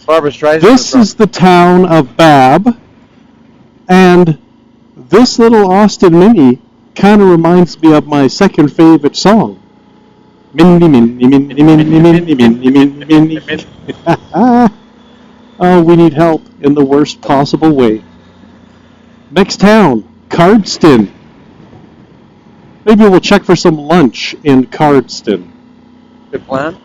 Barbara Streisand. This is the town of Babb, and this little Austin Mini kind of reminds me of my second favorite song. Mindy, Mindy, Mindy, Mindy, Mindy, Mindy, Mindy, Mindy. Oh, we need help in the worst possible way. Next town, Cardston. Maybe we'll check for some lunch in Cardston. Good plan.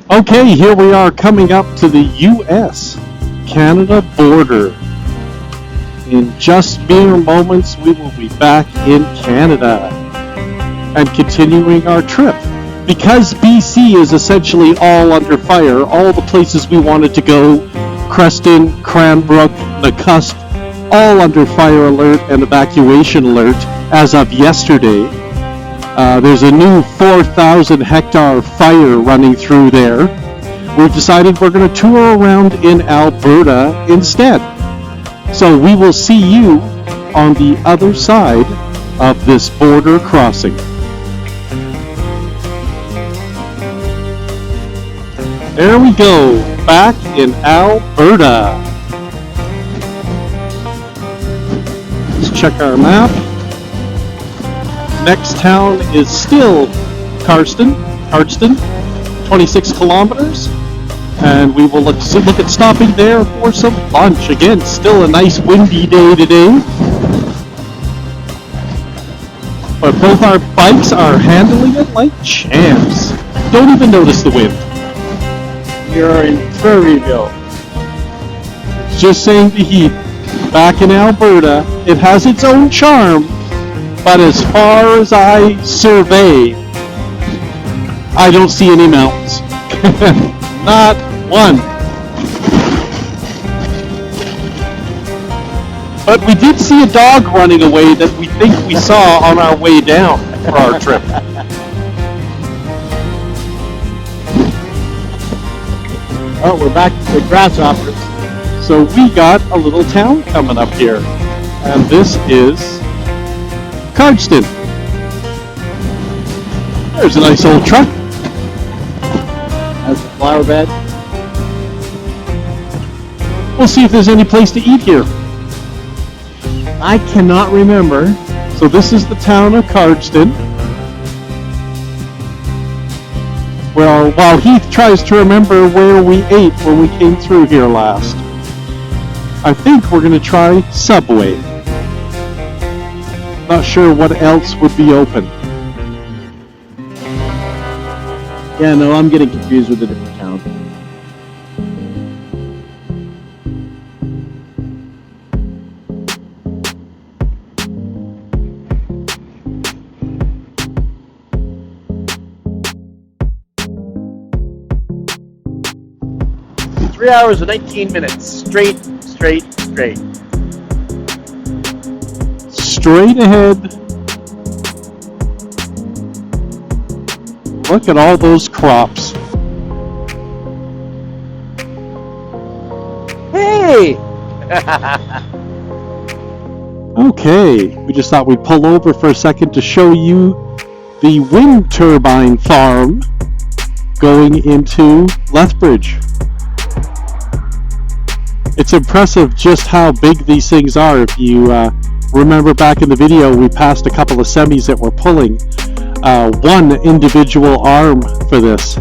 Okay, here we are coming up to the US-Canada border. In just mere moments, we will be back in Canada and continuing our trip. Because BC is essentially all under fire, all the places we wanted to go, Creston, Cranbrook, the Cusp, all under fire alert and evacuation alert as of yesterday. There's a new 4,000 hectare fire running through there. We've decided we're going to tour around in Alberta instead. So we will see you on the other side of this border crossing. There we go, back in Alberta. Let's check our map. Next town is still Cardston, 26 kilometers, and we will look at stopping there for some lunch. Again, still a nice windy day today, but both our bikes are handling it like champs. Don't even notice the wind. You're in Prairieville. Just saying to Heath, back in Alberta, it has its own charm. But as far as I survey, I don't see any mountains. Not one. But we did see a dog running away that we think we saw on our way down for our trip. Oh, we're back to the grasshoppers. So we got a little town coming up here. And this is Cardston. There's a nice old truck. That's the flower bed. We'll see if there's any place to eat here. I cannot remember. So this is the town of Cardston. Well, while Heath tries to remember where we ate when we came through here last, I think we're going to try Subway. Not sure what else would be open. Yeah, no, I'm getting confused with a different town. Three hours and 19 minutes. Straight. Straight ahead. Look at all those crops. Hey! Okay, we just thought we'd pull over for a second to show you the wind turbine farm going into Lethbridge. It's impressive just how big these things are. If you remember back in the video, we passed a couple of semis that were pulling one individual arm for this.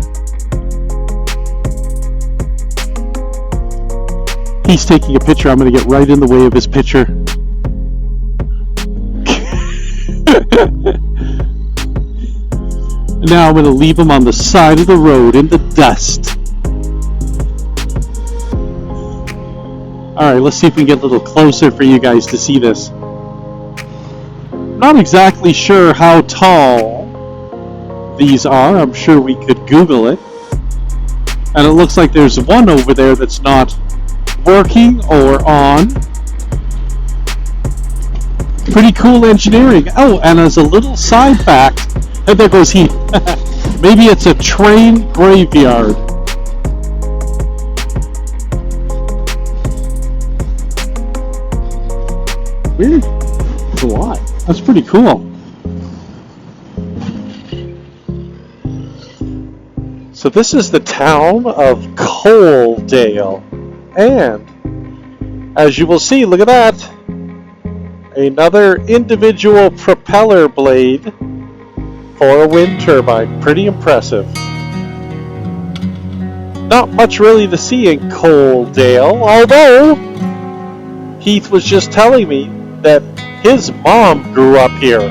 He's taking a picture. I'm going to get right in the way of his picture. Now I'm going to leave him on the side of the road in the dust. Alright, let's see if we can get a little closer for you guys to see this. Not exactly sure how tall these are. I'm sure we could Google it. And it looks like there's one over there that's not working or on. Pretty cool engineering. Oh, and as a little side fact, and there goes Heath. Maybe it's a train graveyard. Weird. It's a lot. That's pretty cool. So this is the town of Coaldale. And as you will see, look at that. Another individual propeller blade for a wind turbine. Pretty impressive. Not much really to see in Coaldale, although Heath was just telling me that his mom grew up here.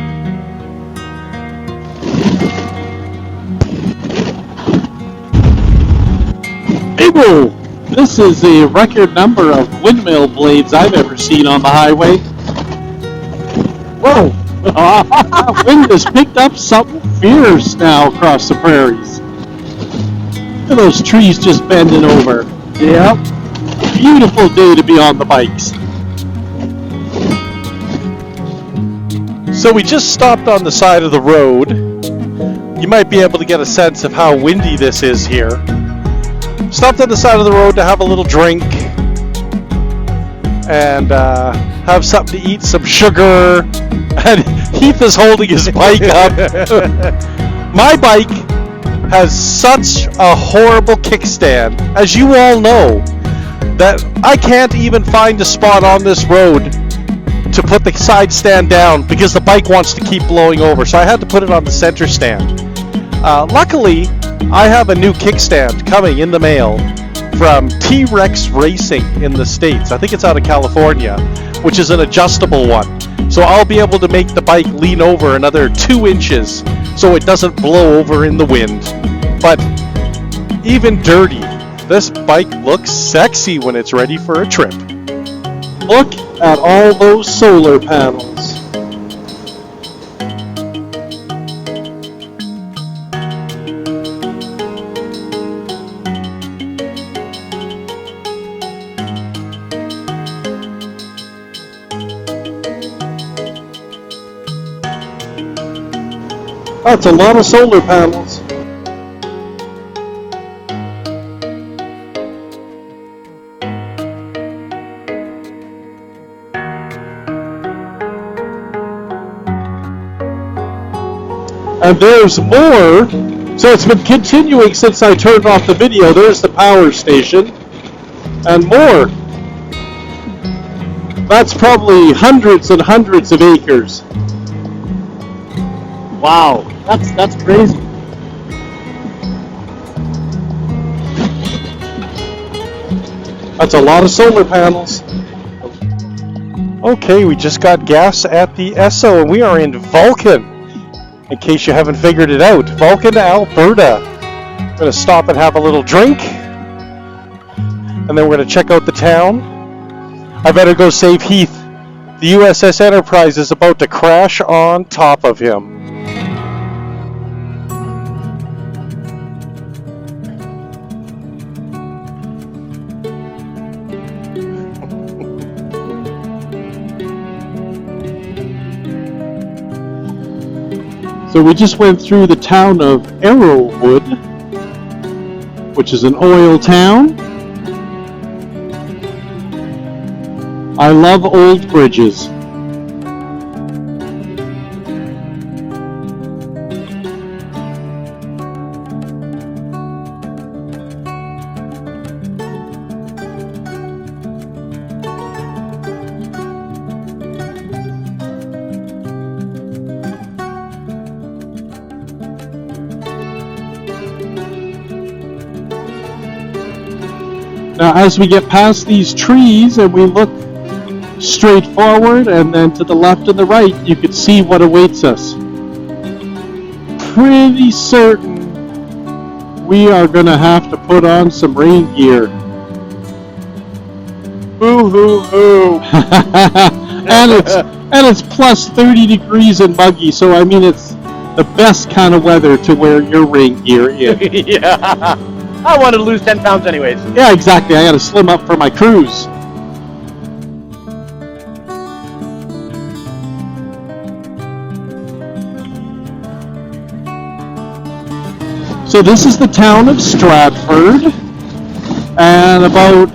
Abel! This is the record number of windmill blades I've ever seen on the highway. Whoa! Wind has picked up something fierce now across the prairies. Look at those trees just bending over. Yep. Beautiful day to be on the bikes. So we just stopped on the side of the road. You might be able to get a sense of how windy this is here. Stopped on the side of the road to have a little drink and have something to eat, some sugar. And Heath is holding his bike up. My bike has such a horrible kickstand, as you all know, that I can't even find a spot on this road to put the side stand down because the bike wants to keep blowing over. So I had to put it on the center stand. Luckily, I have a new kickstand coming in the mail from T-Rex Racing in the States. I think it's out of California, which is an adjustable one. So I'll be able to make the bike lean over another 2 inches so it doesn't blow over in the wind. But even dirty, this bike looks sexy when it's ready for a trip. Look at all those solar panels. That's a lot of solar panels. And there's more. So it's been continuing since I turned off the video. There's the power station. And more. That's probably hundreds and hundreds of acres. Wow, that's crazy. That's a lot of solar panels. Okay, we just got gas at the Esso and we are in Vulcan. In case you haven't figured it out, Vulcan, Alberta. We're going to stop and have a little drink. And then we're going to check out the town. I better go save Heath. The USS Enterprise is about to crash on top of him. So we just went through the town of Arrowwood, which is an oil town. I love old bridges. Now, as we get past these trees and we look straight forward and then to the left and the right, you can see what awaits us. Pretty certain we are going to have to put on some rain gear. Boo hoo hoo. and it's plus 30 degrees and muggy, so I mean it's the best kind of weather to wear your rain gear in. Yeah. I wanted to lose 10 pounds anyways. Yeah, exactly. I got to slim up for my cruise. So this is the town of Stratford, and about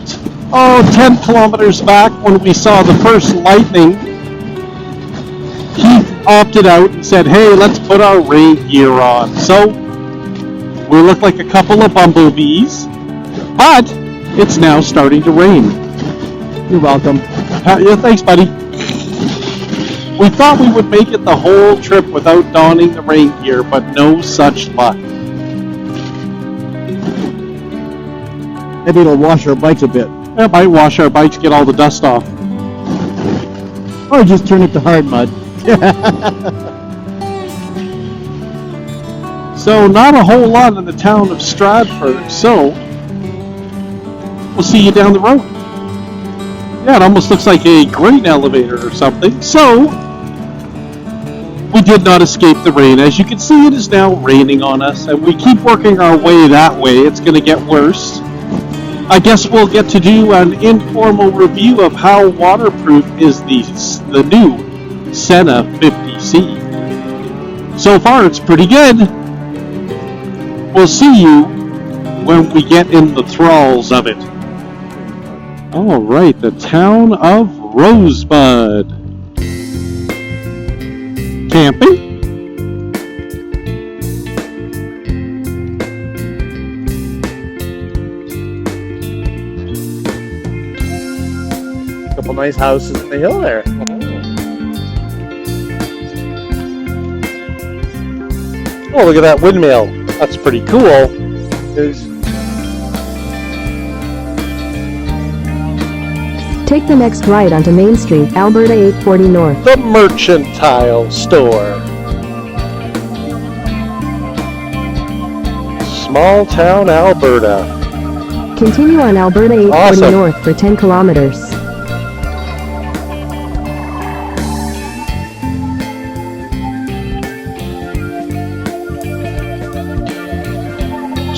10 kilometers back when we saw the first lightning, Heath opted out and said, hey, let's put our rain gear on. So, we look like a couple of bumblebees, but it's now starting to rain. You're welcome. Yeah, thanks, buddy. We thought we would make it the whole trip without donning the rain gear, but no such luck. Maybe it'll wash our bikes a bit. It might wash our bikes, get all the dust off. Or just turn it to hard mud. So, not a whole lot in the town of Stratford, so we'll see you down the road. Yeah, it almost looks like a grain elevator or something. So, we did not escape the rain. As you can see, it is now raining on us, and we keep working our way that way. It's going to get worse. I guess we'll get to do an informal review of how waterproof is the new SENA 50C. So far, it's pretty good. We'll see you when we get in the thralls of it. All right, the town of Rosebud. Camping. Couple nice houses in the hill there. Oh, look at that windmill. That's pretty cool. Take the next right onto Main Street, Alberta 840 North. The Mercantile Store. Small town Alberta. Continue on Alberta 840 Awesome. North for 10 kilometers.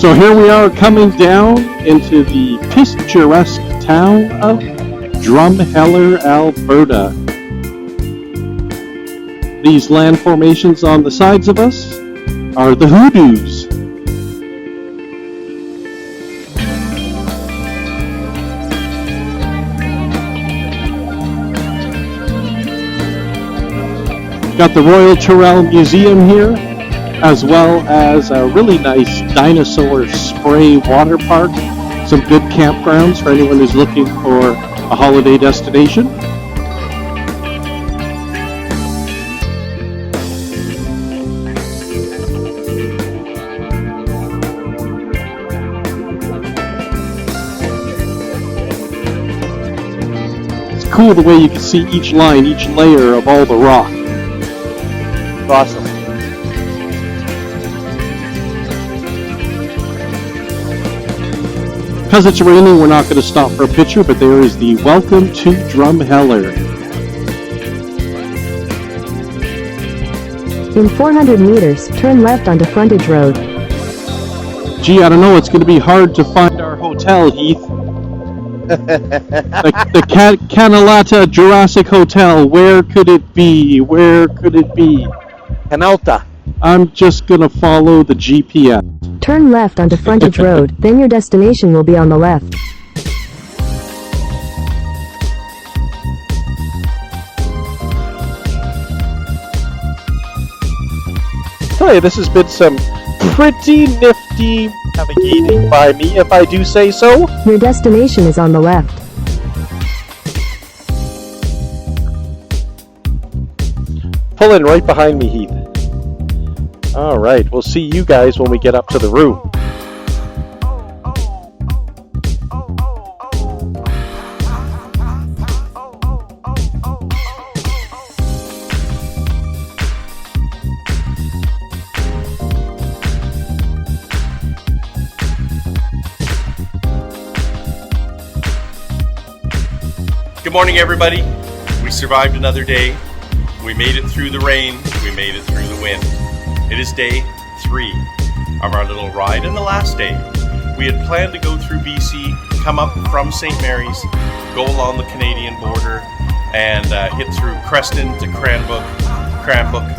So here we are coming down into the picturesque town of Drumheller, Alberta. These land formations on the sides of us are the hoodoos. Got the Royal Tyrrell Museum here, as well as a really nice dinosaur spray water park. Some good campgrounds for anyone who's looking for a holiday destination. It's cool the way you can see each line, each layer of all the rock. Awesome. Because it's raining, we're not going to stop for a picture, but there is the Welcome to Drumheller. In 400 meters, turn left onto Frontage Road. Gee, I don't know, it's going to be hard to find our hotel, Heath. The Canalata Jurassic Hotel, where could it be? Where could it be? Canalta. I'm just going to follow the GPS. Turn left onto Frontage Road, then your destination will be on the left. Tell you, this has been some pretty nifty navigating by me, if I do say so. Your destination is on the left. Pull in right behind me, Heath. Alright, we'll see you guys when we get up to the room. Good morning, everybody. We survived another day. We made it through the rain. We made it through the wind. It is day 3 of our little ride and the last day. We had planned to go through BC, come up from St. Mary's, go along the Canadian border, and hit through Creston to Cranbrook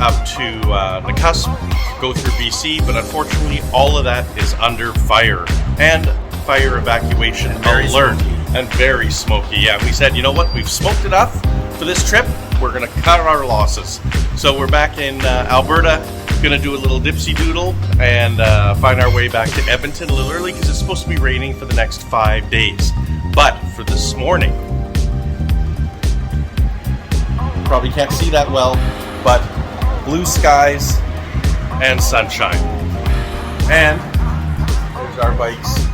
up to Nakusp, go through BC, but unfortunately all of that is under fire and fire evacuation alert and very smoky. Yeah, we said, you know what, we've smoked enough. for this trip, we're going to cut our losses. So we're back in Alberta, going to do a little dipsy doodle and find our way back to Edmonton a little early because it's supposed to be raining for the next 5 days. But for this morning, probably can't see that well, but blue skies and sunshine. And there's our bikes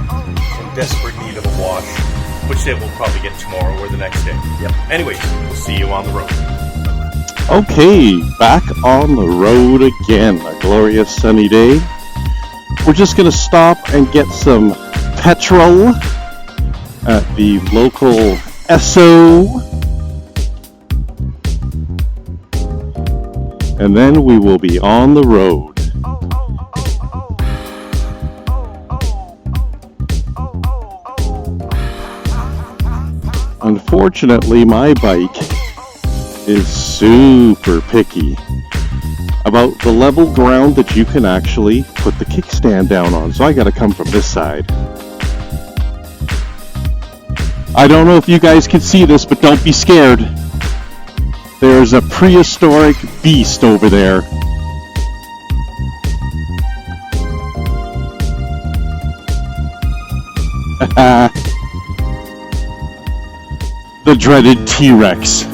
in desperate need of a wash, which they will probably get tomorrow or the next day. Yep. Anyways, we'll see you on the road. Okay, back on the road again. A glorious sunny day. We're just going to stop and get some petrol at the local Esso. And then we will be on the road. Unfortunately, my bike is super picky about the level ground that you can actually put the kickstand down on. So I got to come from this side. I don't know if you guys can see this, but don't be scared. There's a prehistoric beast over there. The dreaded T-Rex.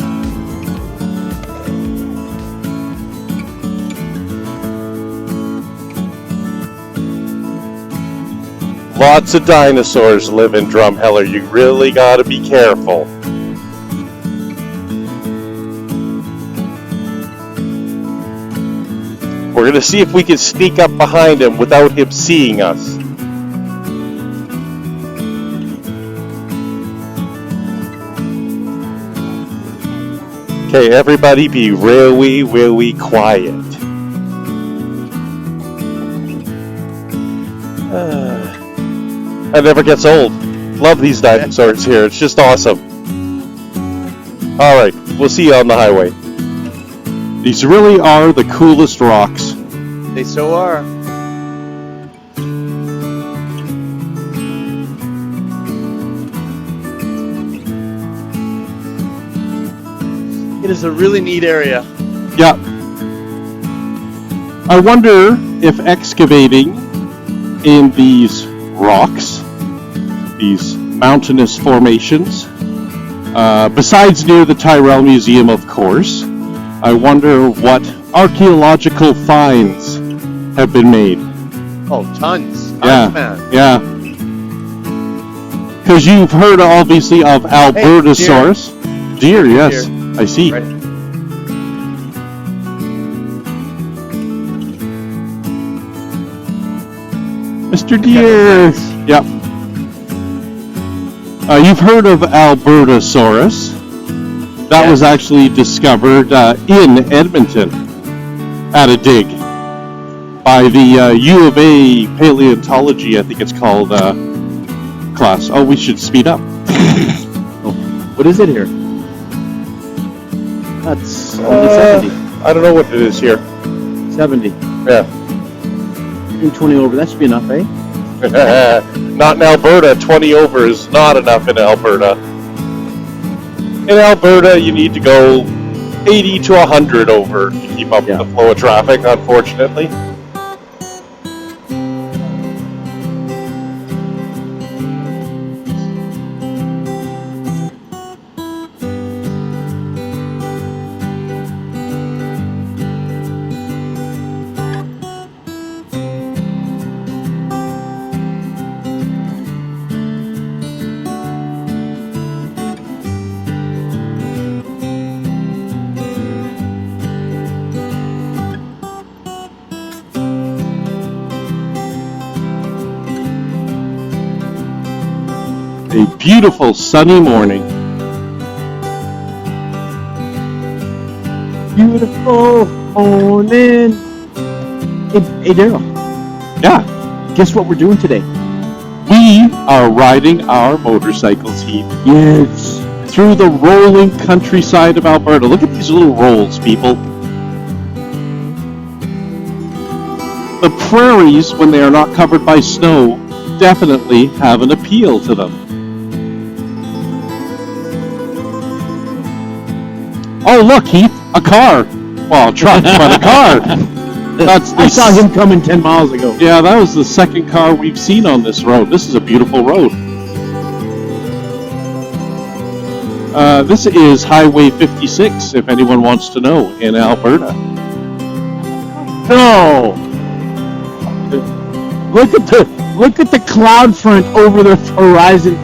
Lots of dinosaurs live in Drumheller. You really gotta be careful. We're gonna see if we can sneak up behind him without him seeing us. Okay, everybody be really, really quiet. That never gets old. Love these dinosaurs here. It's just awesome. Alright, we'll see you on the highway. These really are the coolest rocks. They so are. It is a really neat area. Yeah. I wonder if excavating in these rocks, these mountainous formations, besides near the Tyrrell Museum, of course, I wonder what archaeological finds have been made. Oh, tons. Yeah, Man. yeah. Because you've heard, obviously, of Albertosaurus. Deer, yes, deer. I see. Right. Mr. Deer. Yep. You've heard of Albertosaurus. That was actually discovered in Edmonton at a dig by the U of A Paleontology, I think it's called, class. Oh, we should speed up. What is it here? That's only 70. I don't know what it is here. 70. Yeah. 20 over, that should be enough, eh? Not in Alberta. 20 over is not enough in Alberta. In Alberta, you need to go 80 to 100 over to keep up with the flow of traffic, unfortunately. A beautiful sunny morning. Beautiful morning. Hey Daryl. Yeah. Guess what we're doing today? We are riding our motorcycles, Heath. Yes. Through the rolling countryside of Alberta. Look at these little rolls, people. The prairies, when they are not covered by snow, definitely have an appeal to them. Oh, look, Heath, a car. Well, a truck, but a car. I saw him coming 10 miles ago. Yeah, that was the second car we've seen on this road. This is a beautiful road. This is Highway 56, if anyone wants to know, in Alberta. No. Look at the cloud front over the horizon,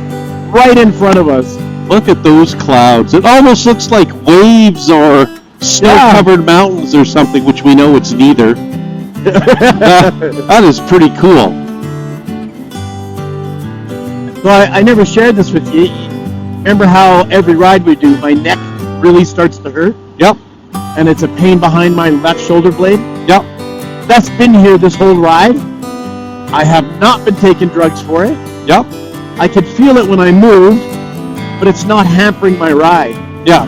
right in front of us. Look at those clouds. It almost looks like waves or snow-covered mountains or something, which we know it's neither. That is pretty cool. So I never shared this with you. Remember how every ride we do, my neck really starts to hurt? Yep, And it's a pain behind my left shoulder blade? yep. That's been here this whole ride. I have not been taking drugs for it. Yep. I could feel it when I moved, but it's not hampering my ride. Yeah.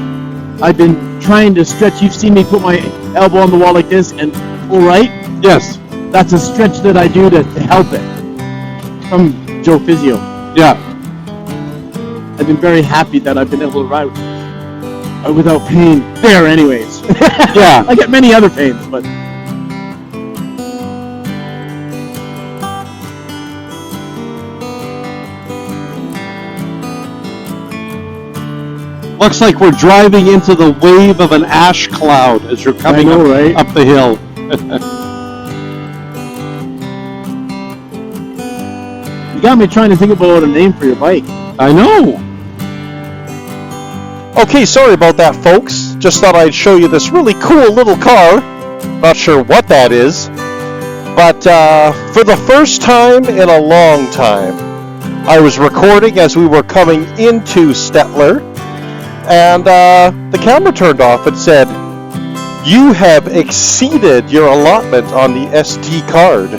I've been trying to stretch. You've seen me put my elbow on the wall like this and pull right. Yes. That's a stretch that I do to help it. From Joe Physio. Yeah. I've been very happy that I've been able to ride without pain there anyways. Yeah. I get many other pains, but... Looks like we're driving into the wave of an ash cloud as you're coming I know, right? up the hill. You got me trying to think about a name for your bike. I know. Okay, sorry about that, folks. Just thought I'd show you this really cool little car. Not sure what that is. But for the first time in a long time, I was recording as we were coming into Stettler. And the camera turned off. It said, "You have exceeded your allotment on the SD card."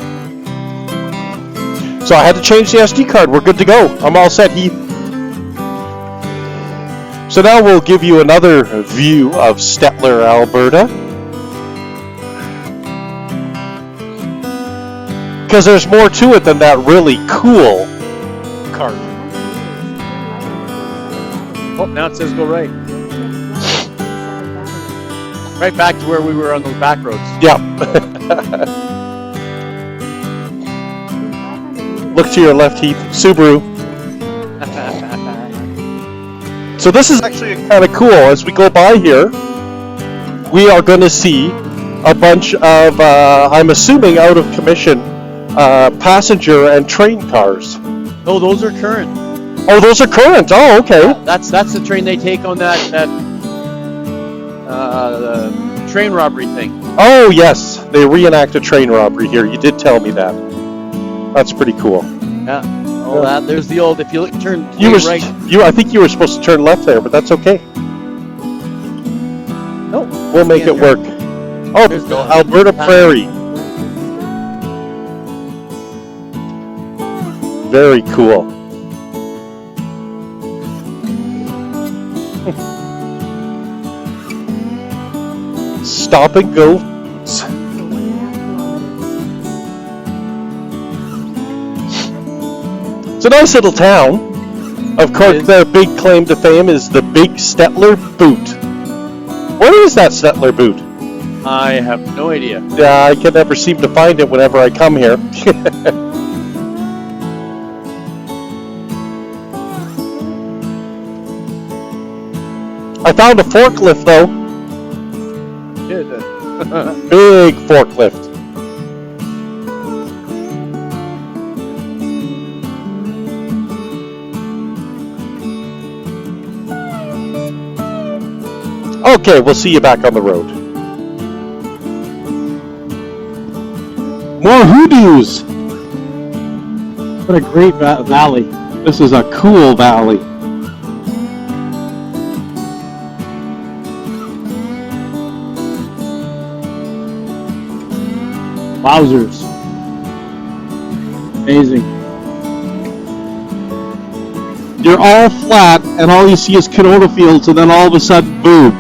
So I had to change the SD card. We're good to go. I'm all set, Heath. So now we'll give you another view of Stettler, Alberta. Because there's more to it than that really cool card. Oh, now it says go right. Right back to where we were on those back roads. Yeah. Look to your left, Heath. Subaru. So this is actually kind of cool. As we go by here, we are going to see a bunch of, I'm assuming, out of commission passenger and train cars. No, those are current. Oh, those are current. Oh, okay. That's the train they take on that the train robbery thing. Oh, yes. They reenact a train robbery here. You did tell me that. That's pretty cool. Yeah. Oh, that there's the old. If you look, turn right. I think you were supposed to turn left there, but that's okay. Nope. We'll make it work. Oh, There's the- Alberta Prairie. Very cool. Stop and go. It's a nice little town. Of course, their big claim to fame is the Big Stettler Boot. Where is that Stettler Boot? I have no idea. Yeah, I can never seem to find it whenever I come here. I found a forklift though. Big forklift. Okay, we'll see you back on the road. More hoodoos. What a great valley. This is a cool valley. Wowzers. Amazing. You're all flat, and all you see is canola fields, and then all of a sudden, boom.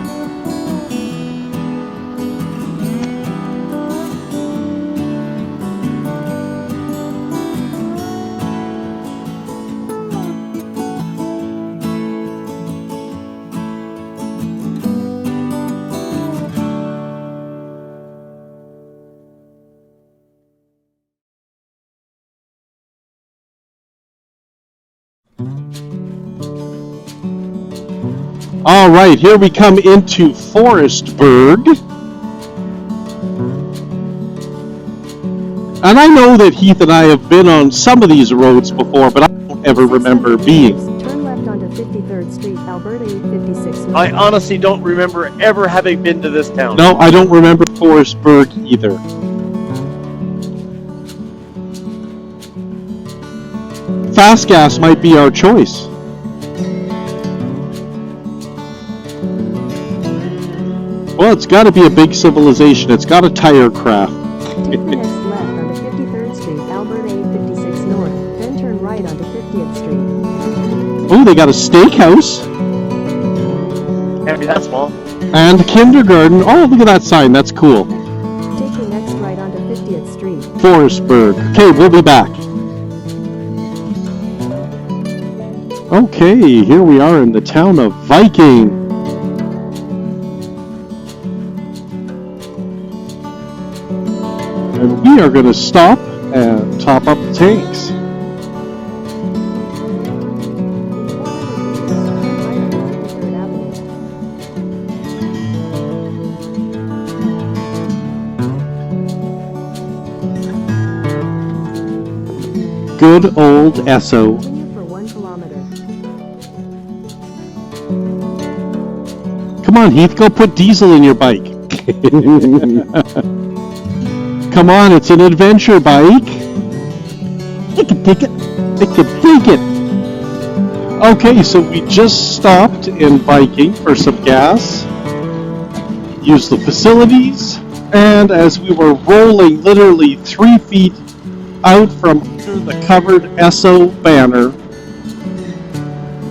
All right, here we come into Forestburg. And I know that Heath and I have been on some of these roads before, but I don't ever remember being. Turn left onto 53rd Street, Alberta 856 North. I honestly don't remember ever having been to this town. No, I don't remember Forestburg either. Fast gas might be our choice. Well, it's got to be a big civilization. It's got a tire craft. Take the next left onto 53rd Street, Alberta 856 North, then turn right onto 50th Street. Oh, they got a steakhouse Can't be that small. and a kindergarten. Oh, look at that sign. That's cool. Take the next right onto 50th Street. Forestburg. Okay, we'll be back. Okay, here we are in the town of Viking. And we are going to stop and top up the tanks. Good old Esso. Continue for 1 kilometer. Come on, Heath, go put diesel in your bike. Come on, it's an adventure bike. It can take it. It can take it. Okay, so we just stopped in Viking for some gas. Used the facilities. And as we were rolling literally 3 feet out from under the covered Esso banner,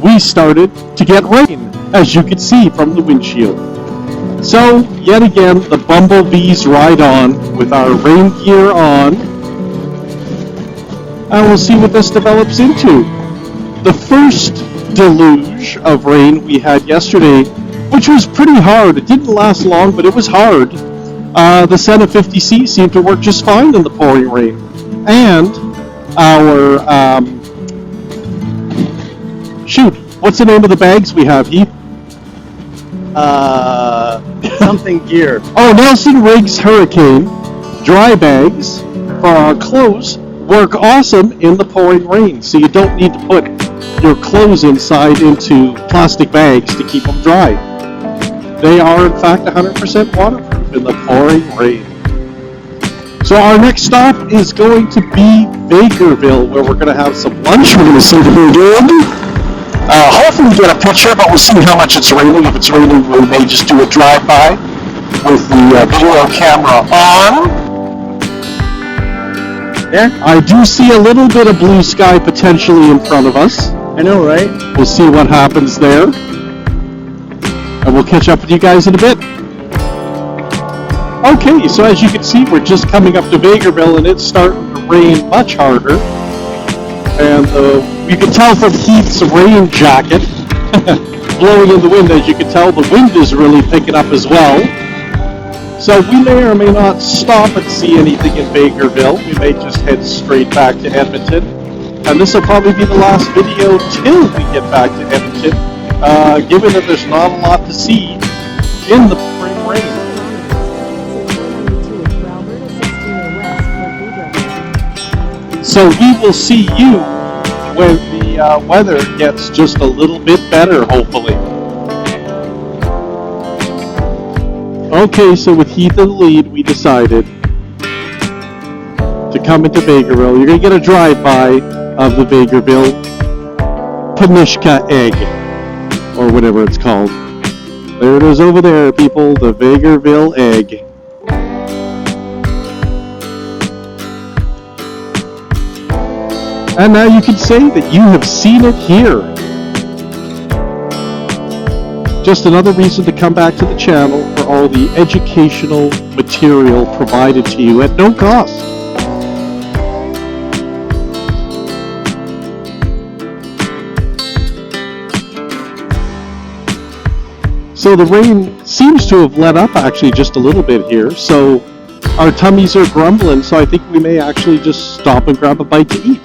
we started to get rain, as you could see from the windshield. So, yet again, the bumblebees ride on with our rain gear on. And we'll see what this develops into. The first deluge of rain we had yesterday, which was pretty hard. It didn't last long, but it was hard. The SENA 50C seemed to work just fine in the pouring rain. And our, shoot, what's the name of the bags we have, Heath? Something gear. Oh, Nelson Riggs Hurricane dry bags for our clothes work awesome in the pouring rain, so you don't need to put your clothes inside into plastic bags to keep them dry. They are, in fact, 100% waterproof in the pouring rain. So our next stop is going to be Bakerville, where we're going to have some lunch. We're going to see the big end. Hopefully get a picture, but we'll see how much it's raining. If it's raining, we may just do a drive-by with the video camera on. There? I do see a little bit of blue sky potentially in front of us. I know, right? We'll see what happens there. And we'll catch up with you guys in a bit. Okay, so as you can see, we're just coming up to Bakerville, and it's starting to rain much harder. And you can tell from Heath's rain jacket blowing in the wind. As you can tell, the wind is really picking up as well. So we may or may not stop and see anything in Bakerville. We may just head straight back to Edmonton. And this will probably be the last video till we get back to Edmonton, given that there's not a lot to see in the pouring rain. So we will see you when the weather gets just a little bit better, hopefully. Okay, so with Heath in the lead, we decided to come into Bakerville. You're going to get a drive-by of the Bakerville Panishka egg, or whatever it's called. There it is over there, people, the Bakerville egg. And now you can say that you have seen it here. Just another reason to come back to the channel for all the educational material provided to you at no cost. So the rain seems to have let up actually just a little bit here, so our tummies are grumbling, so I think we may actually just stop and grab a bite to eat.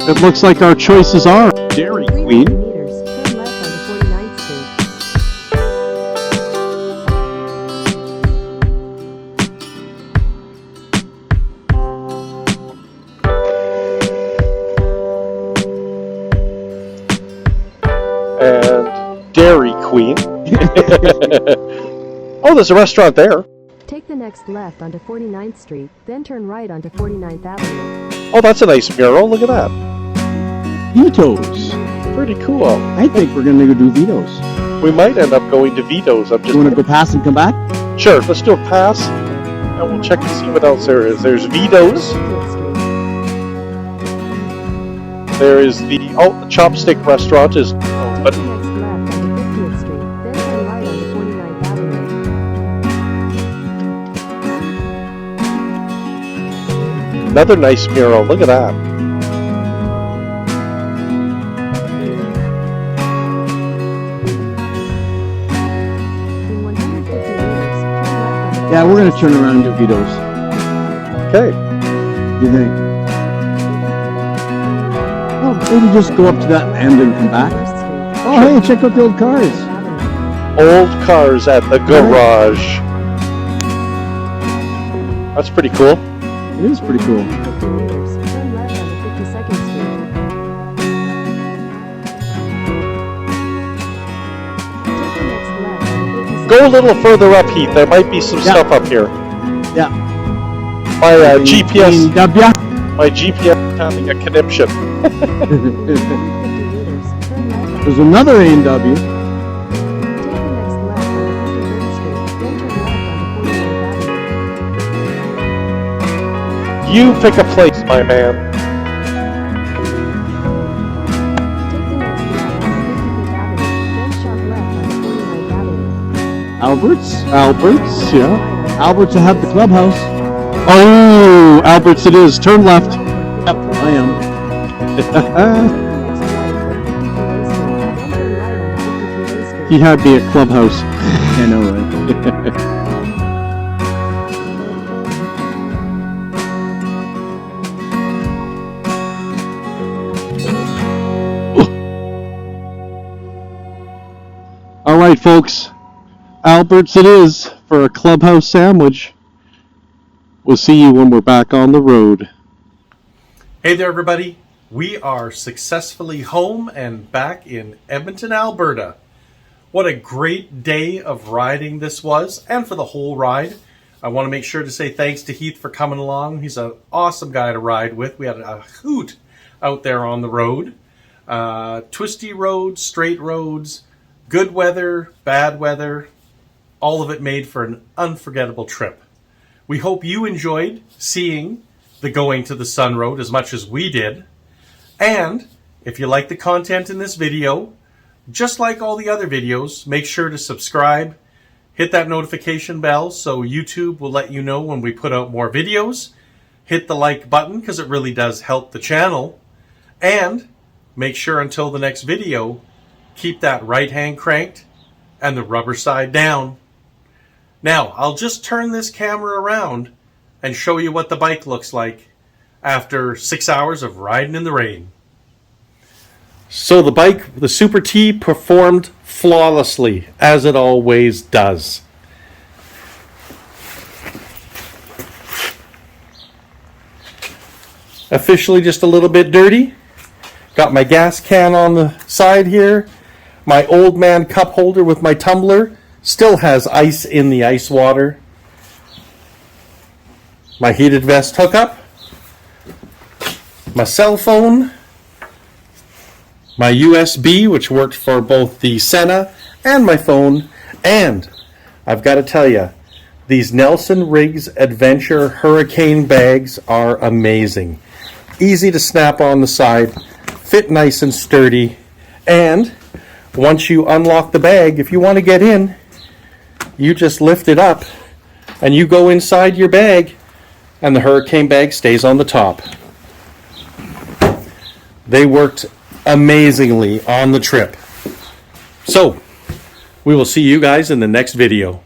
It looks like our choices are Dairy 300 Queen, meters, turn left onto 49th Street. And Dairy Queen. Oh, there's a restaurant there. Take the next left onto 49th Street, then turn right onto 49th Avenue. Oh, that's a nice mural. Look at that. Vito's. Pretty cool. I think we're going to go do Vito's. We might end up going to Vito's. I'm You want to just go past and come back? sure. Let's do a pass, and we'll check to see what else there is. There's Vito's. 50th Street. There is the Chopstick restaurant is Take open. the next left onto 50th Street, then turn right onto 49th Avenue. Another nice mural. Look at that. In 150 meters, turn left onto Yeah, we're going to turn around and do Vito's. Okay. What do you think? Oh, maybe just go up to that end and come back. 1st Street. Oh, hey, check out the old cars. Avenue. Old cars at the garage. That's pretty cool. It is pretty cool. 50 meters, turn left onto 52nd Street. Take the next left onto 52nd Go a little further up, Heath. There might be some Yeah. stuff up here. Yeah. My GPS, BMW. my GPS is having a conniption. 50 meters, turn left onto There's another A&W. Take the next left onto 53rd Street, then turn left onto 49th Avenue. You pick a place, my man. Take the next left onto 55th Avenue, then sharp left onto 49th Avenue. Albert's. Albert's, yeah. Albert's will have the clubhouse. Oh, Albert's it is. Turn left. Yep, I am. Take the next right for 53A Street, then turn right onto 53A Street. He had me at Clubhouse. I know, right? All right, folks. Albert's it is for a Clubhouse sandwich. We'll see you when we're back on the road. Hey there, everybody. We are successfully home and back in Edmonton, Alberta. What a great day of riding this was, and for the whole ride. I want to make sure to say thanks to Heath for coming along. He's an awesome guy to ride with. We had a hoot out there on the road. Twisty roads, straight roads, good weather, bad weather, all of it made for an unforgettable trip. We hope you enjoyed seeing the Going to the Sun Road as much as we did. And if you like the content in this video, just like all the other videos, make sure to subscribe, hit that notification bell so YouTube will let you know when we put out more videos. Hit the like button because it really does help the channel. And make sure until the next video, keep that right hand cranked and the rubber side down. Now, I'll just turn this camera around and show you what the bike looks like after 6 hours of riding in the rain. So the bike, the Super T, performed flawlessly, as it always does. Officially just a little bit dirty. Got my gas can on the side here. My old man cup holder with my tumbler still has ice in the ice water. My heated vest hookup. My cell phone. My USB, which worked for both the SENA and my phone. And I've got to tell you, these Nelson Riggs Adventure Hurricane bags are amazing. Easy to snap on the side, fit nice and sturdy, and once you unlock the bag, if you want to get in, you just lift it up and you go inside your bag and the Hurricane bag stays on the top. They worked amazingly on the trip. So, we will see you guys in the next video.